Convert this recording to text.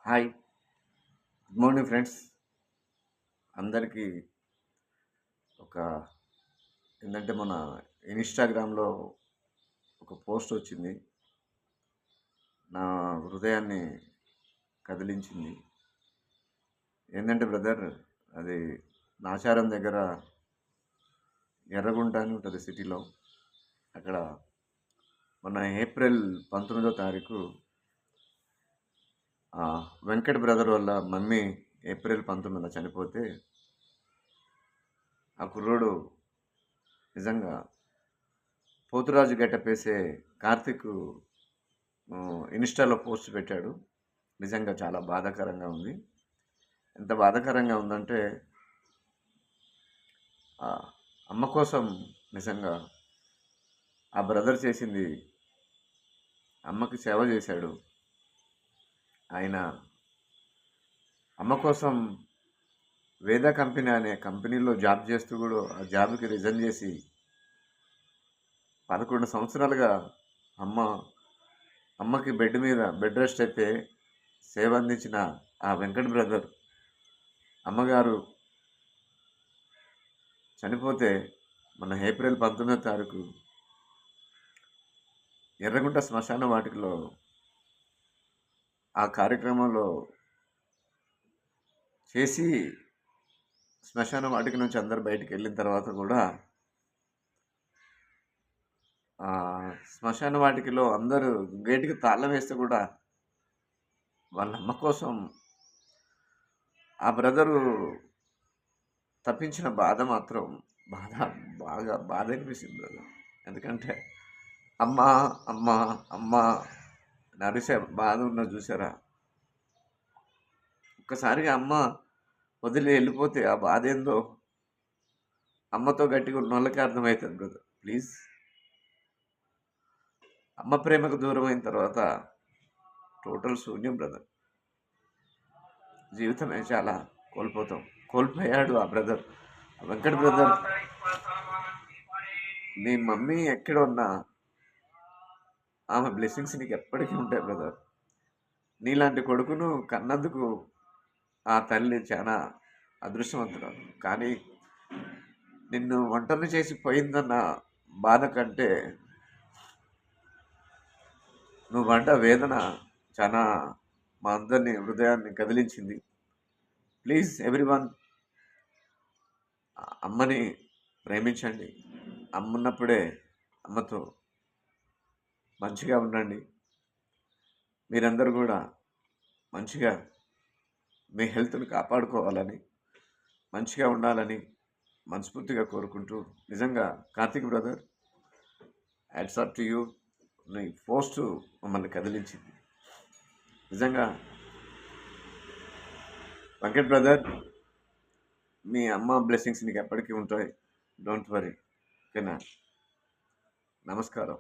Hi. Good morning friends. అందరికీ ఒక ఏంటంటే మన ఇన్‌స్టాగ్రామ్‌లో ఒక పోస్ట్ వచ్చింది. నా హృదయాన్ని కదిలించింది. ఏందంటే బ్రదర్ అది నాచారం దగ్గర ఎర్రగుంట అని ఉంటది సిటీలో. అక్కడ మొన్న ఏప్రిల్ 19వ తారీఖు వెంకట్ బ్రదర్ వాళ్ళ మమ్మీ ఏప్రిల్ 19న చనిపోతే, ఆ కుర్రోడు నిజంగా పోతురాజు గెటప్ ఏసే కార్తీక్ ఇన్‌స్టాలో పోస్ట్ పెట్టాడు. నిజంగా చాలా బాధాకరంగా ఉంది. ఎంత బాధాకరంగా ఉందంటే ఆహ్, అమ్మ కోసం నిజంగా ఆ బ్రదర్ చేసింది, అమ్మకి సేవ చేశాడు. ఆయన అమ్మ కోసం వేద కంపెనీ అనే కంపెనీలో జాబ్ చేస్తూ కూడా ఆ జాబ్‌కి రిజైన్ చేసి 11 సంవత్సరాలుగా అమ్మ అమ్మకి బెడ్ రెస్ట్ అయితే సేవ అందించిన ఆ వెంకట్ బ్రదర్ అమ్మగారు చనిపోతే మన ఏప్రిల్ 19వ తారీఖు ఎర్రగుంట శ్మశాన వాటికలో ఆ కార్యక్రమంలో చేసి శ్మశాన వాటిక నుంచి అందరూ బయటికెళ్ళిన తర్వాత కూడా శ్మశాన వాటికలో అందరూ గేటుకి తాళం వేస్తే కూడా వాళ్ళ అమ్మ కోసం ఆ బ్రదరు తప్పించిన బాధ మాత్రం బాధ బాగా బాధ అనిపిస్తుంది బ్రదర్. ఎందుకంటే అమ్మ, అమ్మ, అమ్మ నరిసే బాధ ఉన్నది చూసారా? ఒక్కసారిగా అమ్మ వదిలి వెళ్ళిపోతే ఆ బాధ ఏందో అమ్మతో గట్టిగా ఉన్నోళ్ళకే అర్థమవుతుంది బ్రదర్. ప్లీజ్, అమ్మ ప్రేమకు దూరం అయిన తర్వాత టోటల్ శూన్యం బ్రదర్. జీవితమే చాలా కోల్పోతాం. కోల్పోయాడు ఆ బ్రదర్, వెంకట్ బ్రదర్. నీ మమ్మీ ఎక్కడ ఉన్నా ఆమె బ్లెస్సింగ్స్ నీకు ఎప్పటికీ ఉంటాయి బ్రదర్. నీలాంటి కొడుకును కన్నందుకు ఆ తల్లి చాలా అదృష్టవంతురాలు. కానీ నిన్ను ఒంటరిని చేసి పోయిందన్న బాధ కంటే నువ్వు పడ్డ వేదన చాలా మా అందరినీ హృదయాన్ని కదిలించింది. ప్లీజ్ ఎవ్రీవన్, అమ్మని ప్రేమించండి. అమ్మ ఉన్నప్పుడే అమ్మతో మంచిగా ఉండండి. మీరందరూ కూడా మంచిగా మీ హెల్త్‌ని కాపాడుకోవాలని, మంచిగా ఉండాలని మనస్ఫూర్తిగా కోరుకుంటూ, నిజంగా Karthik brother, hats off to you. నీ పోస్టు మమ్మల్ని కదిలించింది. నిజంగా వెంకట్ బ్రదర్, మీ అమ్మ బ్లెస్సింగ్స్ నీకు ఎప్పటికీ ఉంటాయి. Don't worry. ఓకేనా? నమస్కారం.